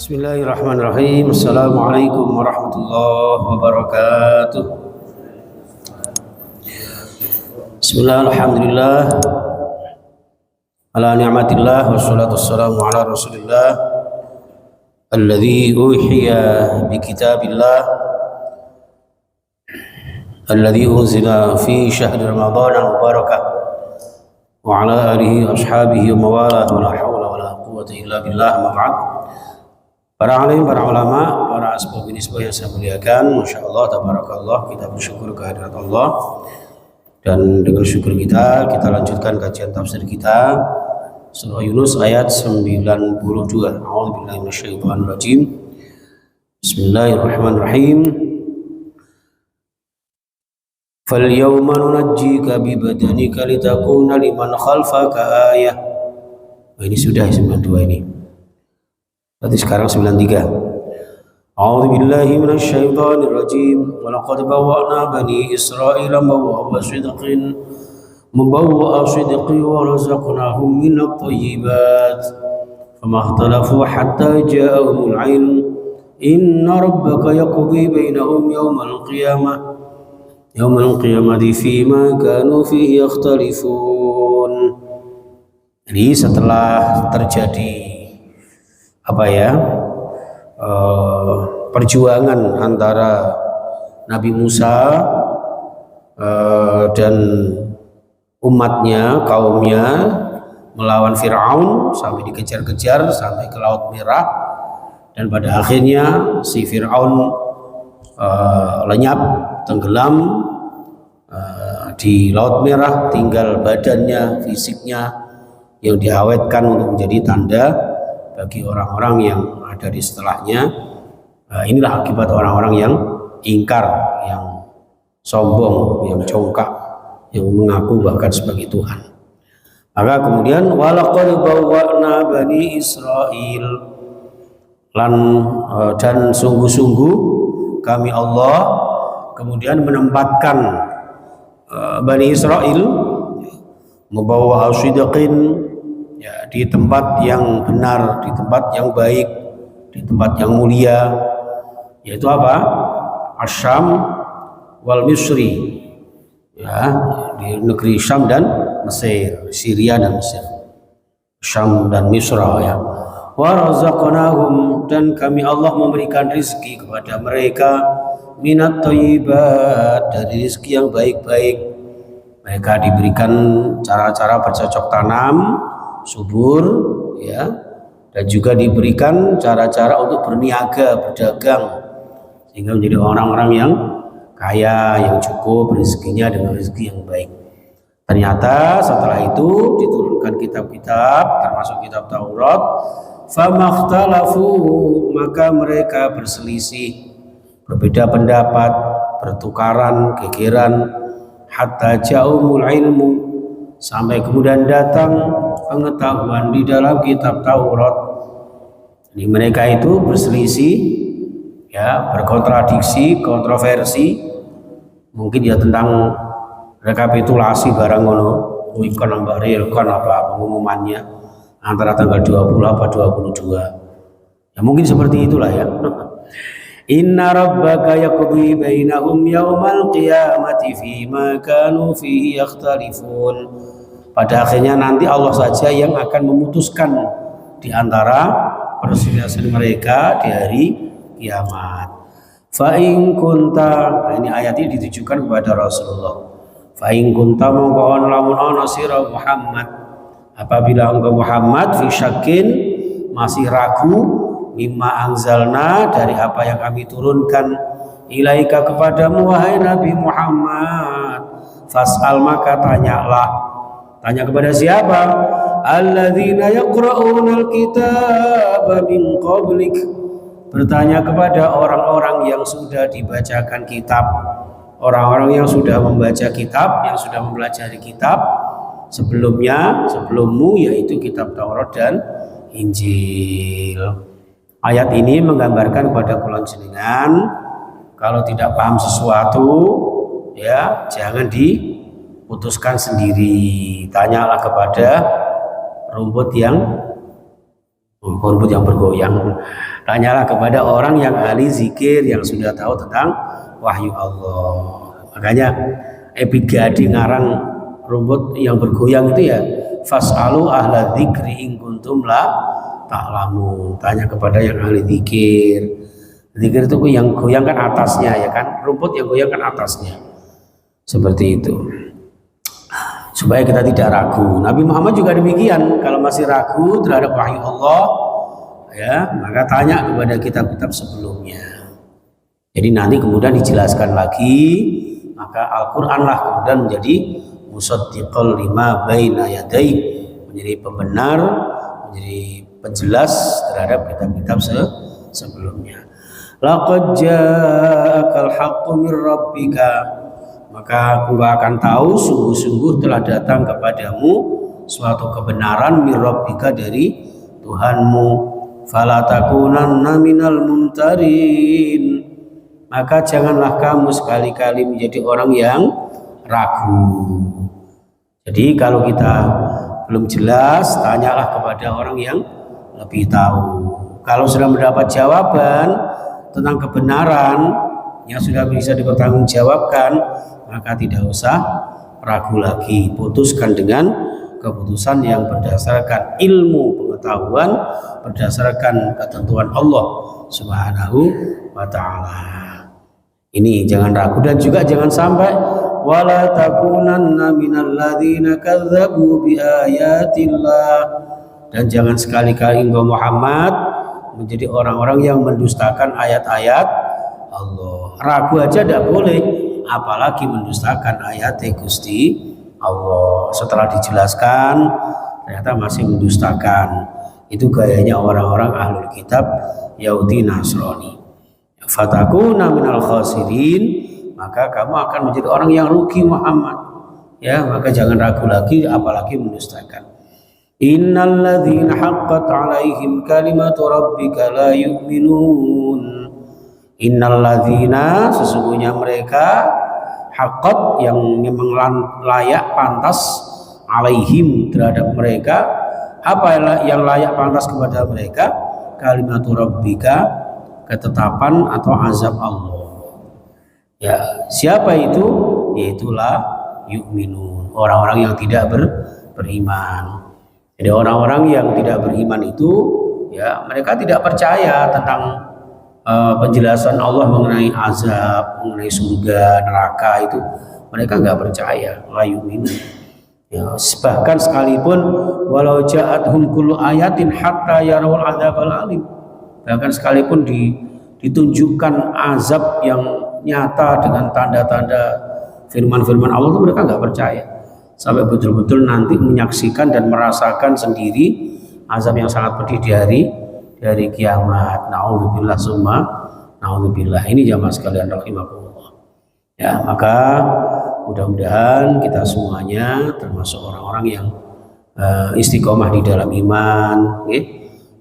Bismillahirrahmanirrahim. Assalamualaikum warahmatullahi wabarakatuh. Bismillah, alhamdulillah, ala ni'matillah, wassalatu wassalamu ala rasulillah alladhi uhiya bi kitabillah alladhi unzila fi syahri ramadan al-mubarakah wa ala alihi wa ashabihi wa mawalah wa la hawla wa la quwwata illa billah, ma ba'd. Para alim, para ulama, para asbab nisbah yang saya muliakan, Masya Allah, tabarakallah, kita bersyukur kehadirat Allah. Dan dengan syukur kita lanjutkan kajian tafsir kita surah Yunus ayat 92. A'udzubillahi minasyaitonirrajim. Bismillahirrahmanirrahim. Fal yawma nunajjika bi badanika litakuna liman khalfaka ayah. Ini sudah 92 ini. Berarti sekarang 93. A'udzu billahi minasyaitonir rajim. Wa laqad bawwa'na bani Israila mubawwa'a sidqin wa razaqnahum minat thayyibat fama ikhtalafu hatta ja'ahumul 'ilm inna rabbaka yaqdi bainahum yawmal qiyamati fima kanu fihi yakhtalifun. Jadi setelah terjadi perjuangan antara Nabi Musa dan umatnya, kaumnya melawan Fir'aun sampai dikejar-kejar sampai ke Laut Merah, dan pada akhirnya si Fir'aun lenyap, tenggelam di Laut Merah, tinggal badannya, fisiknya yang diawetkan untuk menjadi tanda bagi orang-orang yang ada di setelahnya. Inilah akibat orang-orang yang ingkar, yang sombong, yang congkak, yang mengaku bahkan sebagai Tuhan. Maka kemudian walaqad bawwa'na bani Israil, dan sungguh-sungguh kami Allah kemudian menempatkan Bani Israil mubawwa'a sidqin, ya, di tempat yang benar, di tempat yang baik, di tempat yang mulia, yaitu apa? Asyam wal Misri, ya, di negeri Syam dan Mesir, Syria dan Mesir, Syam dan Misra, ya. Wa razaqnahum, dan kami Allah memberikan rezeki kepada mereka minat thayyibat, dari rezeki yang baik-baik. Mereka diberikan cara-cara bercocok tanam subur, ya, dan juga diberikan cara-cara untuk berniaga, berdagang, sehingga menjadi orang-orang yang kaya, yang cukup rezekinya dengan rezeki yang baik. Ternyata setelah itu diturunkan kitab-kitab, termasuk kitab Taurat. Famakhtalafu, maka mereka berselisih, berbeda pendapat, bertukaran, gegeran, hatta ja'umul ilmu, sampai kemudian datang pengetahuan di dalam kitab Taurat. Jadi mereka itu berselisih, ya, berkontradiksi, kontroversi, mungkin ya tentang rekapitulasi barang ngono, ikon nambah real, kon apa pengumumannya antara tanggal 20 apa 22. Ya mungkin seperti itulah, ya. Inna rabbaka yaqdi bainahum yawmal qiyamati fima kanu fihi yakhtalifun. Pada akhirnya nanti Allah saja yang akan memutuskan di antara perselisihan mereka di hari kiamat. Fa in kunta, ini ayat ini ditujukan kepada Rasulullah. Fa in kunta mongko lamun ana sira Muhammad, apabila engkau Muhammad fi syakin, masih ragu, mimma anzalna, dari apa yang kami turunkan, ilaika kepadamu wahai Nabi Muhammad, fas'al, maka tanyalah. Tanya kepada siapa? Alladzina yaqra'unal kitaba min qablik, bertanya kepada orang-orang yang sudah dibacakan kitab, orang-orang yang sudah membaca kitab, yang sudah mempelajari kitab sebelumnya, sebelummu, yaitu kitab Taurat dan Injil. Ayat ini menggambarkan kepada kula jenengan, kalau tidak paham sesuatu, ya jangan diputuskan sendiri. Tanyalah kepada rumput yang rumput yang bergoyang. Tanyalah kepada orang yang ahli zikir, yang sudah tahu tentang wahyu Allah. Makanya Epi Gadi ngarang rumput yang bergoyang itu ya, fas'alu ahla dzikri in kuntum la ta'lamun. Tanya kepada yang ahli zikir. Zikir itu yang goyang kan atasnya ya kan, rumput yang goyang kan atasnya. Seperti itu. Supaya kita tidak ragu. Nabi Muhammad juga demikian. Kalau masih ragu terhadap wahyu Allah, ya maka tanya kepada kitab-kitab sebelumnya. Jadi nanti kemudian dijelaskan lagi, maka Al-Quran lah kemudian menjadi musaddiqal lima baina yadayhi, menjadi pembenar, menjadi penjelas terhadap kitab-kitab sebelumnya. Laqad ja'akal haqqu mir rabbika, maka engkau akan tahu sungguh-sungguh telah datang kepadamu suatu kebenaran mir rabbika dari Tuhanmu. Fala takunanna minal mumtarin, maka janganlah kamu sekali-kali menjadi orang yang ragu. Jadi kalau kita belum jelas, tanyalah kepada orang yang lebih tahu. Kalau sudah mendapat jawaban tentang kebenaran yang sudah bisa dipertanggungjawabkan, maka tidak usah ragu lagi. Putuskan dengan keputusan yang berdasarkan ilmu pengetahuan, berdasarkan ketentuan Allah Subhanahu wa ta'ala. Ini jangan ragu, dan juga jangan sampai wala takunanna minal ladzina kadzdzabu biayatillah, dan jangan sekali-kali engkau Muhammad menjadi orang-orang yang mendustakan ayat-ayat Allah. Ragu aja tidak boleh, apalagi mendustakan ayat Gusti Allah. Setelah dijelaskan ternyata masih mendustakan. Itu gayanya orang-orang ahlul kitab Yahudi Nasrani. Fatakuna minal khasirin, maka kamu akan menjadi orang yang rugi Muhammad. Ya, maka jangan ragu lagi, apalagi mendustakan. Innal ladzina haqqat 'alaihim kalimatu rabbika la yu'minun. Innal ladzina, sesungguhnya mereka, haqqat yang memang layak pantas, 'alaihim terhadap mereka, apa yang layak pantas kepada mereka, kalimatu rabbika, ketetapan atau azab Allah. Ya, siapa itu? Yaitulah yu'minun, orang-orang yang tidak beriman. Jadi orang-orang yang tidak beriman itu, ya mereka tidak percaya tentang penjelasan Allah mengenai azab, mengenai surga, neraka itu. Mereka nggak percaya, la yu'minun. Ya, bahkan sekalipun walau ja'athum kullu ayatin hatta yarawul adzabal alim, bahkan sekalipun ditunjukkan azab yang nyata dengan tanda-tanda firman-firman Allah itu, mereka nggak percaya sampai betul-betul nanti menyaksikan dan merasakan sendiri azab yang sangat pedih di hari kiamat. Naudzubillah summa naudzubillah. Ini jamaah sekalian rahimakumullah. Ya, maka mudah-mudahan kita semuanya termasuk orang-orang yang istiqomah di dalam iman,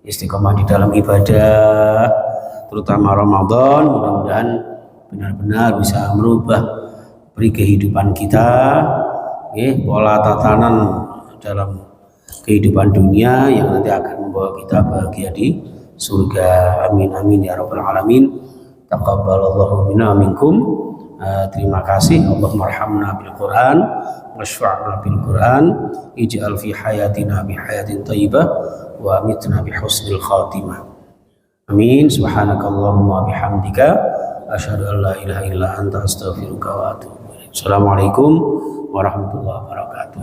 istiqomah di dalam ibadah, terutama Ramadan. Mudah-mudahan benar-benar bisa merubah beri kehidupan kita, pola tatanan dalam kehidupan dunia yang nanti akan membawa kita bahagia di surga. Amin amin ya rabbal alamin. Taqabbalallahu minna minkum. Terima kasih. Allahumma arhamna bil Quran washfa'na bil Quran, ij'al fi hayatina bi hayatin thayyibah wa amitna bi husnil khatimah. Amin. Subhanakallahumma bihamdika asyhadu an la ilaha illa anta astaghfiruka wa atubu ilaik. Assalamualaikum warahmatullahi wabarakatuh.